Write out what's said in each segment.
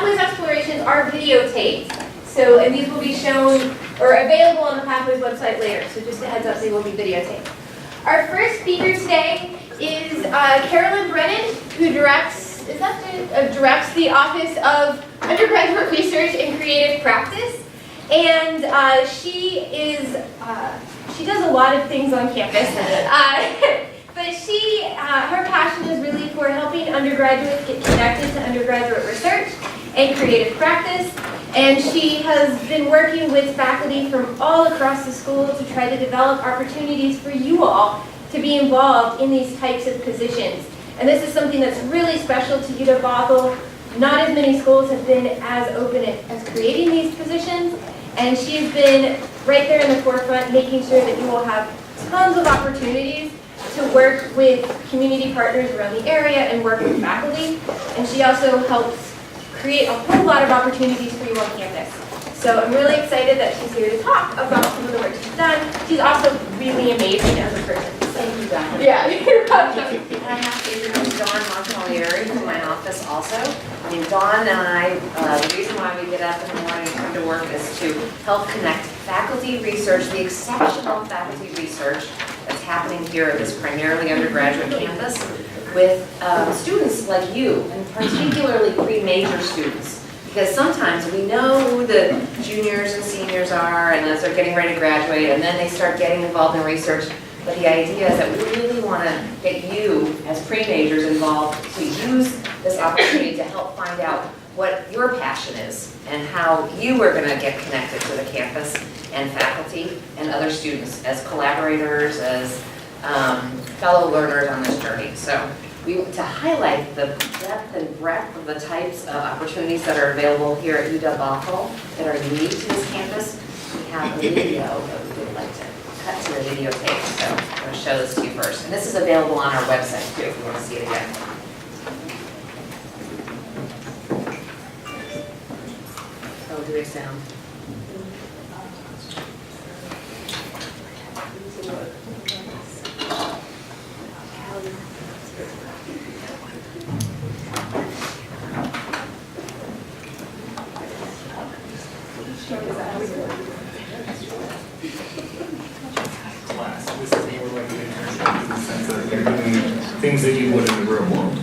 Pathways explorations are videotaped, so, and these will be shown or available on the Pathways website later, so just a heads up, they will be videotaped. Our first speaker today is Carolyn Brennan, who directs the Office of Undergraduate Research and Creative Practice, and she does a lot of things on campus, but her passion is really for helping undergraduates get connected to undergraduate research and creative practice, and she has been working with faculty from all across the school to try to develop opportunities for you all to be involved in these types of positions. And this is something that's really special to UW-Bothell. Not as many schools have been as open as creating these positions, and she has been right there in the forefront, making sure that you will have tons of opportunities to work with community partners around the area and work with faculty. And she also helps create a whole lot of opportunities for you on campus. So I'm really excited that she's here to talk about some of the work she's done. She's also really amazing as a person. Thank you, Donna. Yeah, you're welcome. And I have to introduce Dawn Montalieri from my office also. I mean, Dawn and I, the reason why we get up in the morning and come to work is to help connect faculty research, the exceptional faculty research that's happening here at this primarily undergraduate campus, with students like you, and particularly pre-major students. Because sometimes we know who the juniors and seniors are, and as they're getting ready to graduate, and then they start getting involved in research. But the idea is that we really want to get you, as pre-majors, involved to use this opportunity to help find out what your passion is and how you are going to get connected to the campus and faculty and other students as collaborators, as fellow learners on this journey. So to highlight the depth and breadth of the types of opportunities that are available here at UW-Bothell that are unique to this campus, we have a video that we would like to cut to the videotape. So I'm going to show this to you first. And this is available on our website too if you want to see it again. Oh, do they sound? This is more like an internship in the sense that you're doing things that you would in the real world.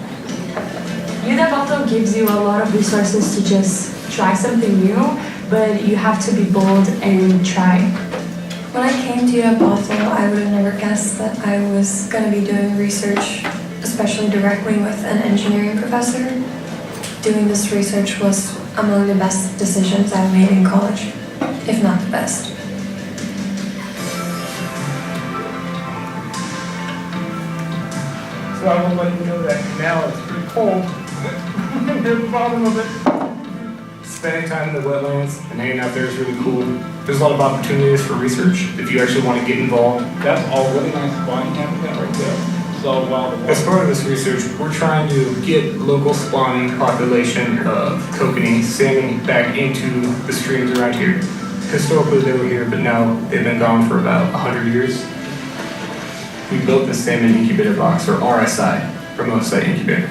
UW-Bothell gives you a lot of resources to just try something new, but you have to be bold and try. When I came to UW-Bothell, I would have never guessed that I was going to be doing research, especially directly with an engineering professor. Doing this research was among the best decisions I've made in college, if not the best. So I will let you know that now it's pretty cold near the bottom of it. Spending time in the wetlands and hanging out there is really cool. There's a lot of opportunities for research if you actually want to get involved. That's all really nice spot you have that right there. So while As part of this research, we're trying to get local spawning population of kokanee salmon back into the streams around here. Historically they were here, but now they've been gone for about 100 years. We built the salmon incubator box, or RSI, remote site incubator.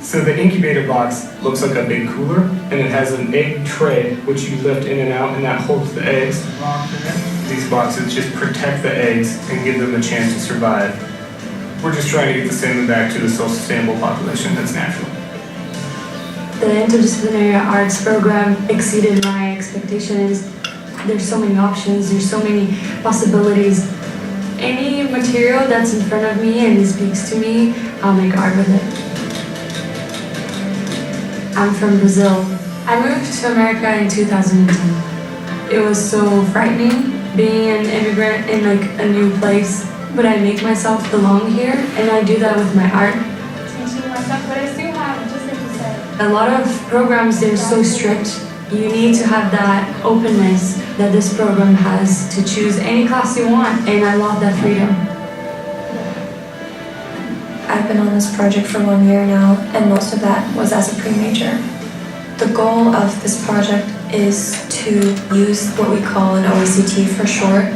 So the incubator box looks like a big cooler, and it has an egg tray which you lift in and out, and that holds the eggs. These boxes just protect the eggs and give them a chance to survive. We're just trying to get the salmon back to the self-sustainable population that's natural. The interdisciplinary arts program exceeded my expectations. There's so many options, there's so many possibilities. Any material that's in front of me and speaks to me, I'll make art with it. I'm from Brazil. I moved to America in 2010. It was so frightening being an immigrant in like a new place, but I make myself belong here, and I do that with my art. Teaching myself, but I still have just like you said. A lot of programs, they're so strict. You need to have that openness that this program has to choose any class you want, and I love that freedom. I've been on this project for 1 year now, and most of that was as a pre-major. The goal of this project is to use what we call an OECT for short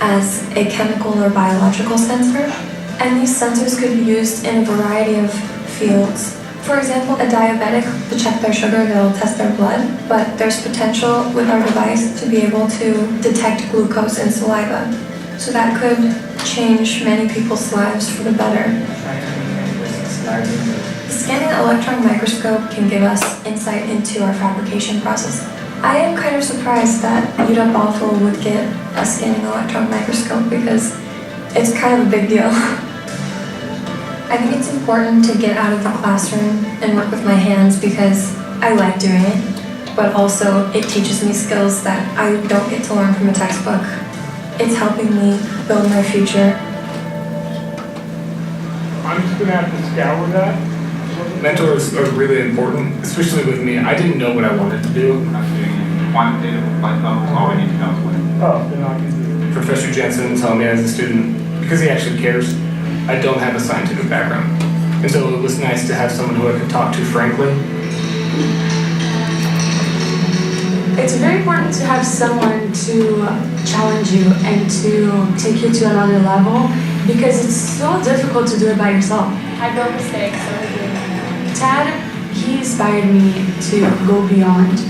as a chemical or biological sensor, and these sensors could be used in a variety of fields, For example, a diabetic, to check their sugar, they'll test their blood, but there's potential with our device to be able to detect glucose in saliva. So that could change many people's lives for the better. The scanning electron microscope can give us insight into our fabrication process. I am kind of surprised that UW-Bothell would get a scanning electron microscope because it's kind of a big deal. I think it's important to get out of the classroom and work with my hands because I like doing it, but also it teaches me skills that I don't get to learn from a textbook. It's helping me build my future. I'm just gonna have to scour that. Mentors are really important, especially with me. I didn't know what I wanted to do. Quantitative life levels, all I need to know is what. Oh, then I can do it. Professor Jensen told me as a student, because he actually cares, I don't have a scientific background. And so it was nice to have someone who I could talk to frankly. It's very important to have someone to challenge you and to take you to another level because it's so difficult to do it by yourself. I built mistakes, so I did. Tad, he inspired me to go beyond.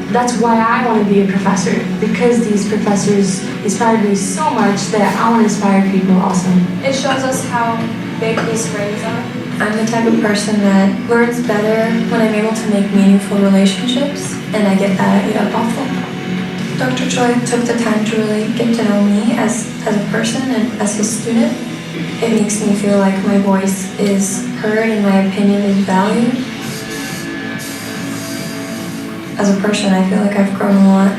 That's why I want to be a professor, because these professors inspired me so much that I want to inspire people also. It shows us how big these rings are. I'm the type of person that learns better when I'm able to make meaningful relationships, and I get that at UW-Bothell. Dr. Choi took the time to really get to know me as a person and as his student. It makes me feel like my voice is heard and my opinion is valued. As a person, I feel like I've grown a lot.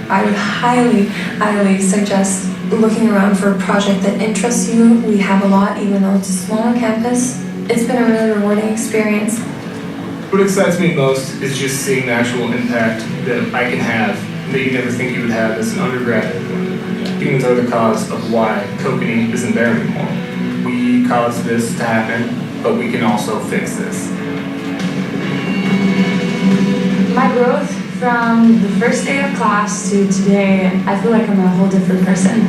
I would highly suggest looking around for a project that interests you. We have a lot, even though it's a smaller campus. It's been a really rewarding experience. What excites me most is just seeing the actual impact that I can have that you never think you would have as an undergrad. Humans are the cause of why kokanee isn't there anymore. We caused this to happen, but we can also fix this. My growth from the first day of class to today, I feel like I'm a whole different person.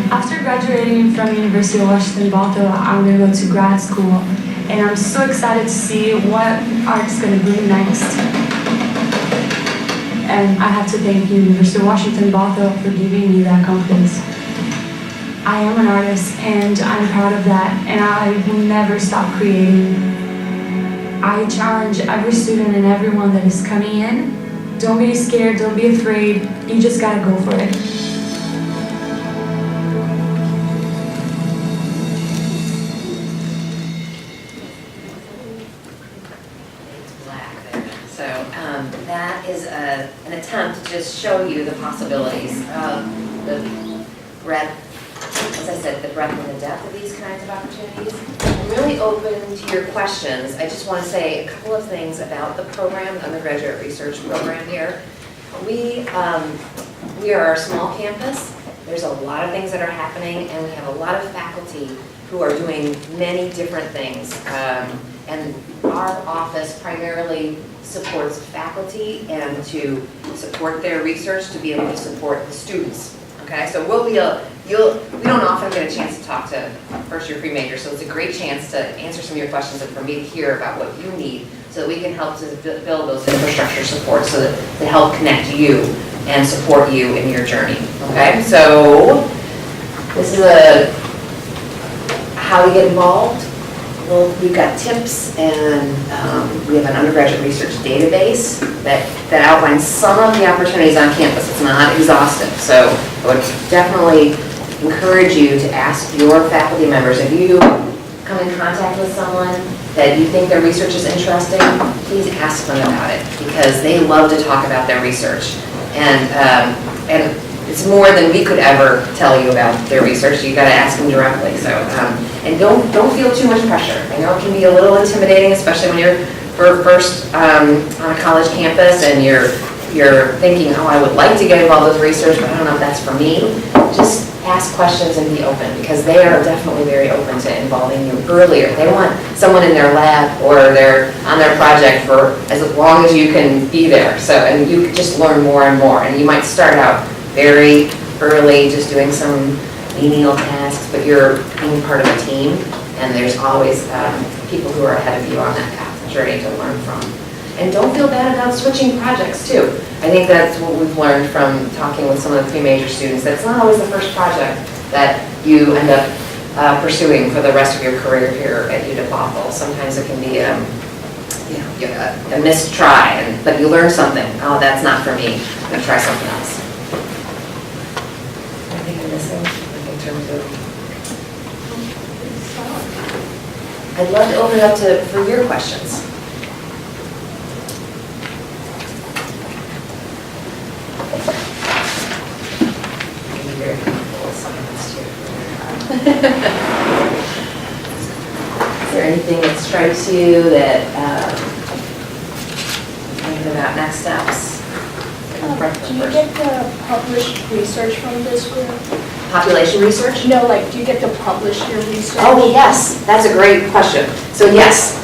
After graduating from University of Washington Bothell, I'm going to go to grad school, and I'm so excited to see what art's going to bring next. And I have to thank University of Washington Bothell for giving me that confidence. I am an artist, and I'm proud of that, and I will never stop creating. I challenge every student and everyone that is coming in. Don't be scared, don't be afraid, you just gotta go for it. Black there. So that is an attempt to just show you the possibilities of the breadth, as I said, the breadth and the depth of these kinds of opportunities. I'm really open to your questions. I just want to say a couple of things about the program, the undergraduate research program here. We are a small campus. There's a lot of things that are happening, and we have a lot of faculty who are doing many different things. And our office primarily supports faculty and to support their research, to be able to support the students. Okay, so we don't often get a chance to talk to first-year pre-majors, so it's a great chance to answer some of your questions and for me to hear about what you need so that we can help to build those infrastructure supports so that to help connect you and support you in your journey. Okay, so this is how to get involved. Well, we've got tips, and we have an undergraduate research database that outlines some of the opportunities on campus. It's not exhaustive, so I would definitely encourage you to ask your faculty members. If you come in contact with someone that you think their research is interesting, please ask them about it, because they love to talk about their research. And it's more than we could ever tell you about their research. You've got to ask them directly. So, and don't feel too much pressure. I know it can be a little intimidating, especially when you're first on a college campus and you're thinking, oh, I would like to get involved with research, but I don't know if that's for me. Just ask questions and be open, because they are definitely very open to involving you earlier. They want someone in their lab or on their project for as long as you can be there. So, and you just learn more and more. And you might start out very early, just doing some menial tasks, but you're being part of a team, And there's always people who are ahead of you on that path, journey to learn from. And don't feel bad about switching projects too. I think that's what we've learned from talking with some of the pre-major students. That's not always the first project that you end up pursuing for the rest of your career here at UW-Bothell. Sometimes it can be a missed try, but you learn something. Oh, that's not for me. I'm going to try something else. Anything I'm missing in terms of? I'd love to open it up for your questions. Very comfortable silence too. Is there anything that strikes you that thinking about next steps? Do you get the published research from this group? Population research? No, like, do you get to publish your research? Oh, yes, that's a great question. So yes,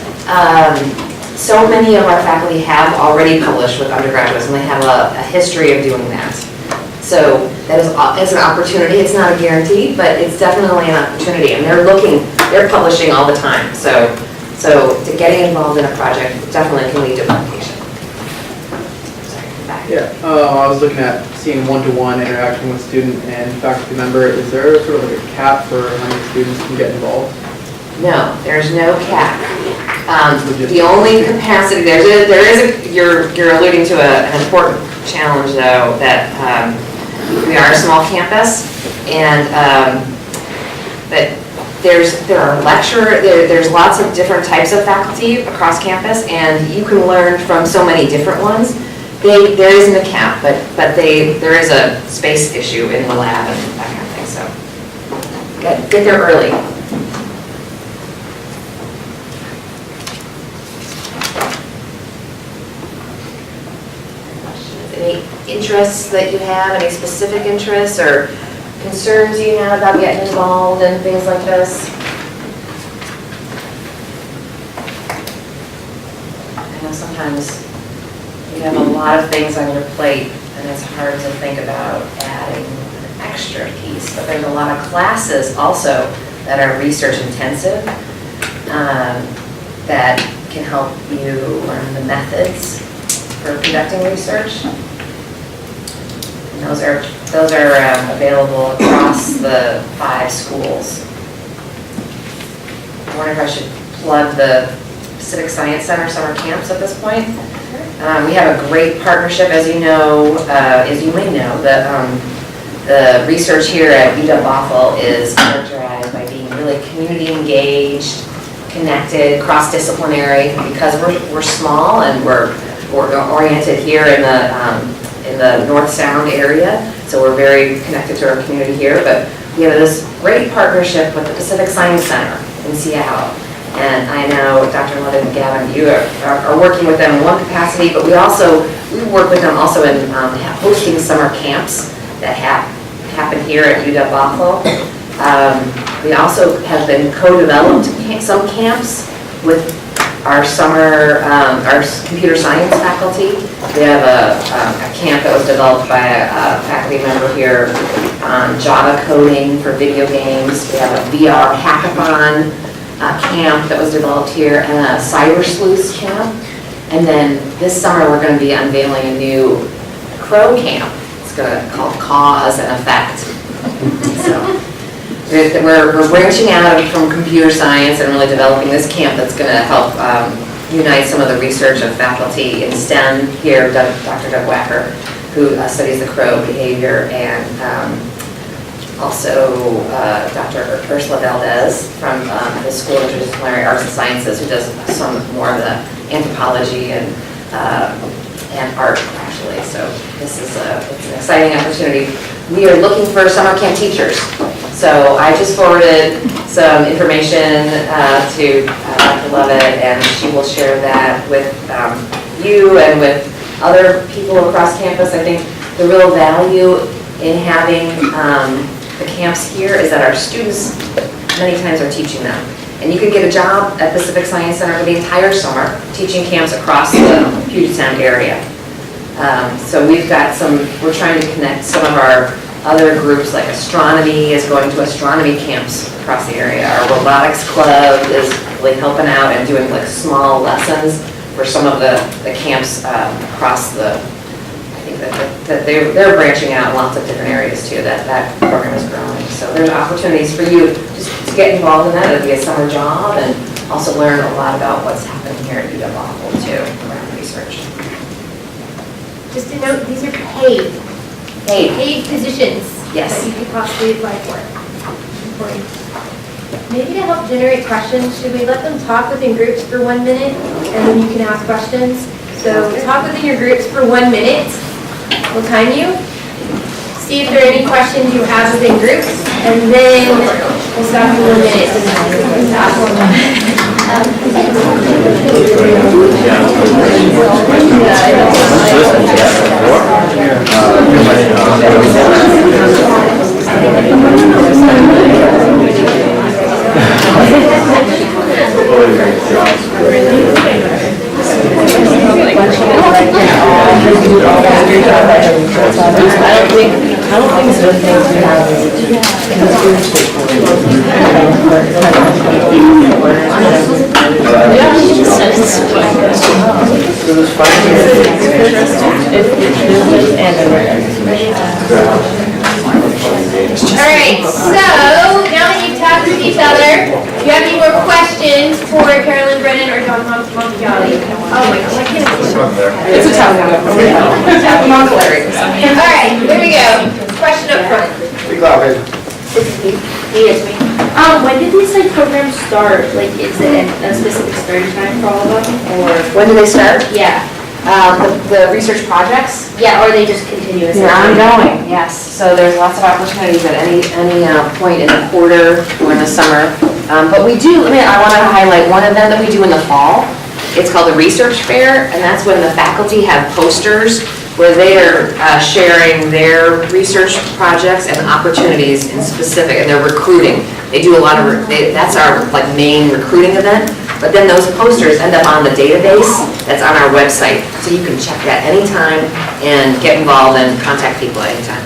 so many of our faculty have already published with undergraduates, and they have a history of doing that. So that is an opportunity. It's not a guarantee, but it's definitely an opportunity. And they're publishing all the time. So to getting involved in a project definitely can lead to publication. Sorry, back. Yeah, I was looking at seeing one-to-one interaction with student and faculty member. Is there sort of like a cap for how many students can get involved? No, there's no cap. The only capacity, you're alluding to an important challenge though, that we are a small campus, and but there's lots of different types of faculty across campus, and you can learn from so many different ones. There isn't a cap, but there is a space issue in the lab and that kind of thing. So get there early. Any interests that you have, any specific interests or concerns you have about getting involved in things like this? I know sometimes you have a lot of things on your plate and it's hard to think about adding an extra piece, but there's a lot of classes also that are research intensive that can help you learn the methods for conducting research. And those are available across the 5 schools. I wonder if I should plug the Civic Science Center summer camps at this point. We have a great partnership, as you know, as you may know, the research here at UW-Bothell is characterized by being really community engaged, connected, cross-disciplinary, because we're small and we're oriented here in the North Sound area, so we're very connected to our community here. But we have this great partnership with the Pacific Science Center in Seattle, and I know Dr. Levin and Gavin, you are working with them in one capacity, but we work with them also in hosting summer camps that happen here at UW-Bothell. We also have been co-developed some camps with our our computer science faculty. We have a camp that was developed by a faculty member here on Java coding for video games. We have a VR hackathon camp that was developed here, and a cyber sleuths camp. And then this summer we're going to be unveiling a new Crow camp. It's called Cause and Effect. So we're branching out from computer science and really developing this camp that's going to help unite some of the research of faculty in STEM here, Dr. Doug Wacker, who studies the crow behavior, and also Dr. Ursula Valdez from the School of Interdisciplinary Arts and Sciences, who does some more of the anthropology and art, actually. So this is it's an exciting opportunity. We are looking for summer camp teachers. So I just forwarded some information to Dr. Lovett, and she will share that with you and with other people across campus. I think the real value in having the camps here is that our students many times are teaching them. And you could get a job at Pacific Science Center for the entire summer, teaching camps across the Puget Sound area. So we're trying to connect some of our other groups like astronomy is going to astronomy camps across the area. Our robotics club is like helping out and doing like small lessons for some of the camps across the, I think that they're branching out in lots of different areas too. That program is growing. So there's opportunities for you just to get involved in that. It'll be a summer job and also learn a lot about what's happening here at UW too around research. Just to note, these are paid positions Yes. that you could possibly apply for. Important. Maybe to help generate questions, should we let them talk within groups for 1 minute and then you can ask questions? So talk within your groups for 1 minute. We'll time you. See if there are any questions you have within groups, and then we'll stop for 1 minute and then ask I don't think so. All right, so now that you've talked with each other, do you have any more questions for Carolyn Brennan or Don Montigali? Oh my gosh, I can't. It's a tough one. All right, here we go. Question up front. Speak loud, baby. Yes, me. When did these like programs start? Like, is it a specific starting time for all of them, or? When do they start? Yeah. The research projects? Yeah, or are they just continuous? They're ongoing, yes. So there's lots of opportunities at any point in the quarter or in the summer. But we do, I want to highlight one event that we do in the fall. It's called the Research Fair, and that's when the faculty have posters where they are sharing their research projects and opportunities in specific, and they're recruiting. They do a lot of, that's our like main recruiting event, but then those posters end up on the database that's on our website, so you can check that anytime and get involved and contact people at any time.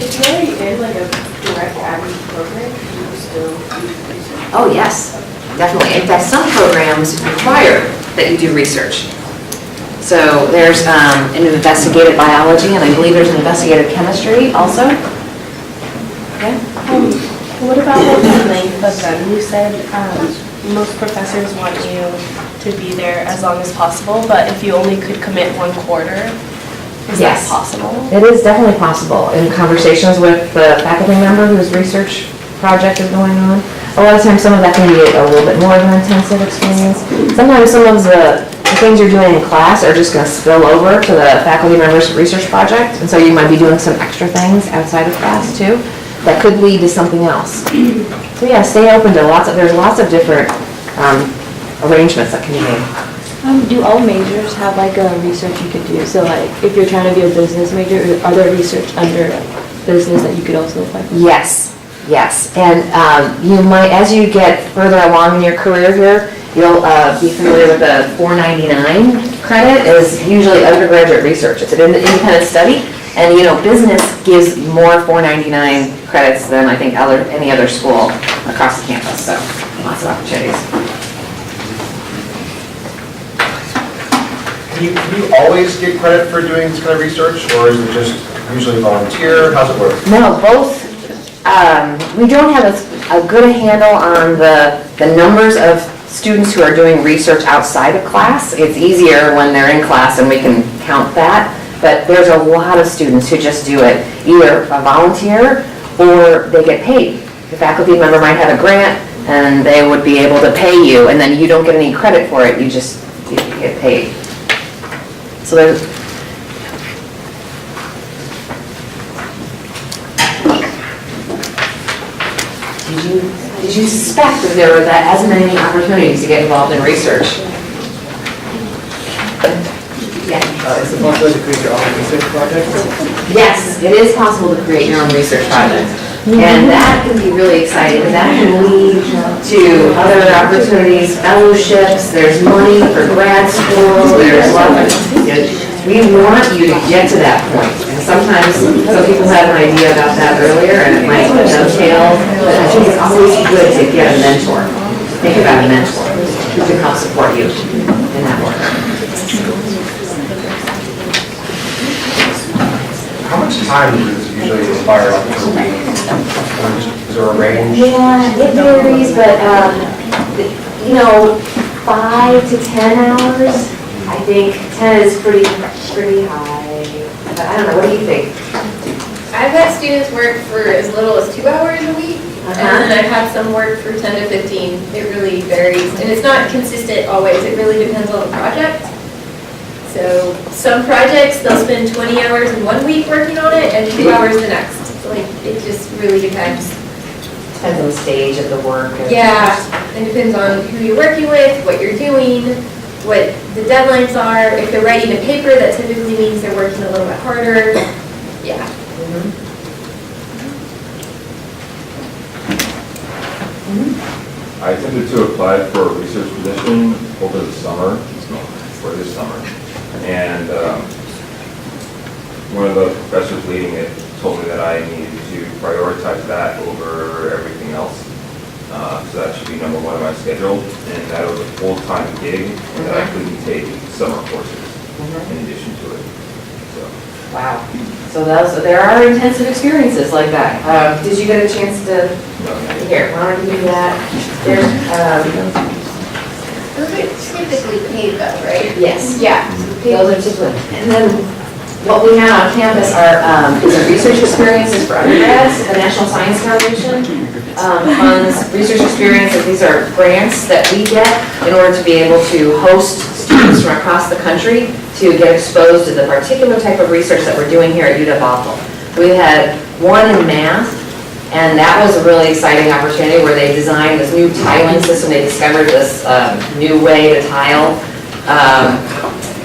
If you're already in like a direct admin program, you still do research? Oh, yes, definitely. In fact, some programs require that you do research. So there's an investigative biology, and I believe there's an investigative chemistry also. Okay. What about the length of them? You said most professors want you to be there as long as possible, but if you only could commit 1 quarter, is that Yes. possible? It is definitely possible. In conversations with the faculty member whose research project is going on, a lot of times some of that can be a little bit more of an intensive experience. Sometimes some of the things you're doing in class are just going to spill over to the faculty member's research project, and so you might be doing some extra things outside of class too that could lead to something else. So yeah, stay open to there's lots of different arrangements that can be made. Do all majors have like a research you could do? So like if you're trying to be a business major, are there research under business that you could also apply for? Yes, yes. And you might, as you get further along in your career here, you'll be familiar with the 499 credit is usually undergraduate research. It's an independent study, and business gives more 499 credits than I think any other school across the campus, so lots of opportunities. Can you always get credit for doing this kind of research, or is it just usually volunteer? How's it work? No, both. We don't have a good handle on the numbers of students who are doing research outside of class. It's easier when they're in class and we can count that, but there's a lot of students who just do it, either a volunteer or they get paid. The faculty member might have a grant and they would be able to pay you, and then you don't get any credit for it, you get paid. So there's, did you suspect that there were as many opportunities to get involved in research? Yeah. Is it possible to create your own research project? Yes, it is possible to create your own research project. And that can be really exciting, because that can lead to other opportunities, fellowships, there's money for grad school, there's a lot of, we want you to get to that point. And sometimes some people had an idea about that earlier and it might dovetail, but I think it's always good to get a mentor. Think about a mentor who can help support you in that work. How much time does this usually require up per week? Is there a range? Yeah, it varies, but, 5 to 10 hours. I think 10 is pretty high. But I don't know, what do you think? I've had students work for as little as 2 hours a week, and then I've had some work for 10 to 15. It really varies, and it's not consistent always. It really depends on the project. So some projects, they'll spend 20 hours in 1 week working on it and 2 hours the next. Like, it just really depends. Depends on the stage of the work. Yeah, it depends on who you're working with, what you're doing, what the deadlines are. If they're writing a paper, that typically means they're working a little bit harder. Yeah. I attempted to apply for a research position over the summer, for this summer. And one of the professors leading it told me that I needed to prioritize that over everything else. So that should be number one on my schedule, and that it was a full-time gig, and that I couldn't take summer courses in addition to it. So. Wow. So there are intensive experiences like that. Did you get a chance to, here, why don't you do that? There's, Those are typically paid though, right? yes. Yeah. Those are typically, and then what we have on campus are, is a research experiences for undergrads. The National Science Foundation funds research experiences. These are grants that we get in order to be able to host students from across the country to get exposed to the particular type of research that we're doing here at UW-Bothell. We had one in math, and that was a really exciting opportunity where they designed this new tiling system. They discovered this new way to tile.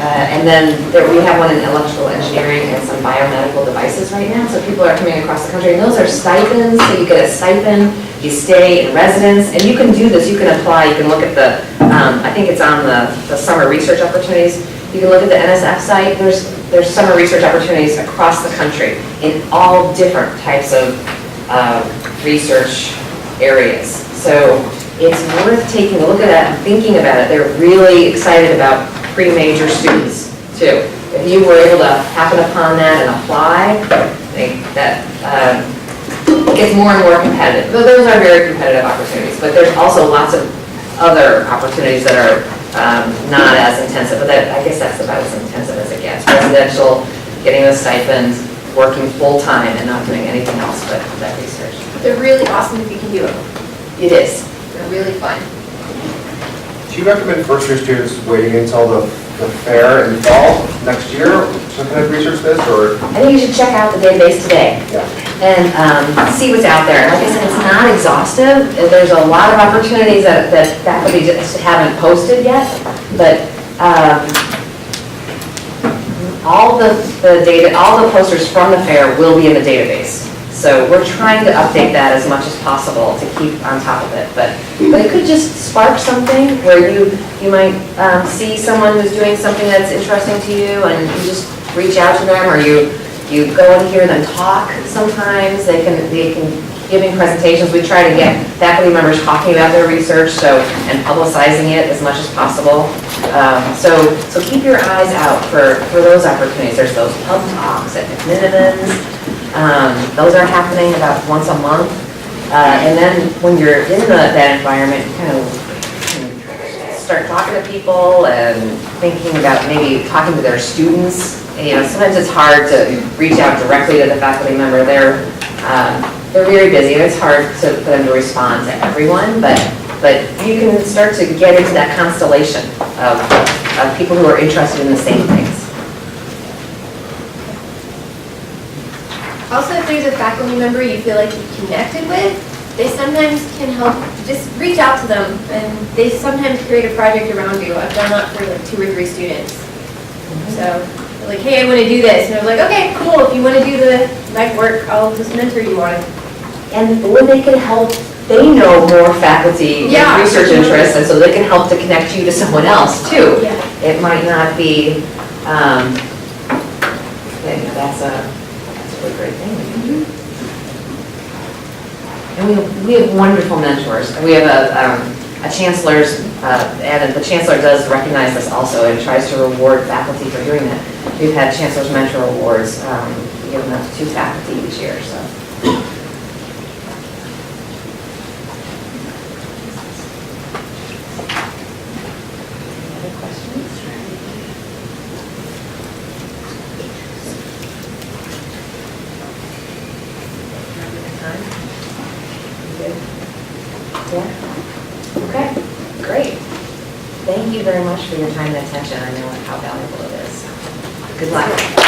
And then we have one in electrical engineering and some biomedical devices right now. So people are coming across the country, and those are stipends. So you get a stipend, you stay in residence, and you can do this. You can apply. You can look at the, I think it's on the summer research opportunities. You can look at the NSF site. There's summer research opportunities across the country in all different types of research areas. So it's worth taking a look at that and thinking about it. They're really excited about pre-major students too. If you were able to happen upon that and apply, I think that it gets more and more competitive. Though those are very competitive opportunities, but there's also lots of other opportunities that are not as intensive, but I guess that's about as intensive as it gets. Residential, getting a stipend, working full-time and not doing anything else but that research. They're really awesome if you can do them. It is. They're really fun. Do you recommend first-year students waiting until the fair in the fall next year to kind of research this, or? I think you should check out the database today Yeah. and see what's out there. Like I said, it's not exhaustive. There's a lot of opportunities that faculty just haven't posted yet, but all the data, all the posters from the fair will be in the database. So we're trying to update that as much as possible to keep on top of it. But it could just spark something where you might see someone who's doing something that's interesting to you, and you just reach out to them, or you go and hear them talk. Sometimes they can giving presentations. We try to get faculty members talking about their research, and publicizing it as much as possible. So keep your eyes out for those opportunities. There's those pub talks at McMinniman's. Those are happening about once a month. And then when you're in that environment, you kind of start talking to people and thinking about maybe talking to their students. Sometimes it's hard to reach out directly to the faculty member. They're very busy, and it's hard for them to respond to everyone, but you can start to get into that constellation of people who are interested in the same things. Also, if there's a faculty member you feel like you connected with, they sometimes can help, just reach out to them, and they sometimes create a project around you. I've done that for like 2 or 3 students. So, they're like, hey, I want to do this. And I was like, okay, cool, if you want to do the night work, I'll just mentor you on it. And when they can help, they know more faculty with research interests, and so they can help to connect you to someone else too. Yeah. It might not be, great thing we can do. And we have wonderful mentors. And we have a chancellor's, and the chancellor does recognize this also and tries to reward faculty for doing that. We've had chancellor's mentor awards given up to 2 faculty each year, so. Any other questions? Having a good time? Good? Yeah? Okay, great. Thank you very much for your time and attention. I know how valuable it is. Good luck.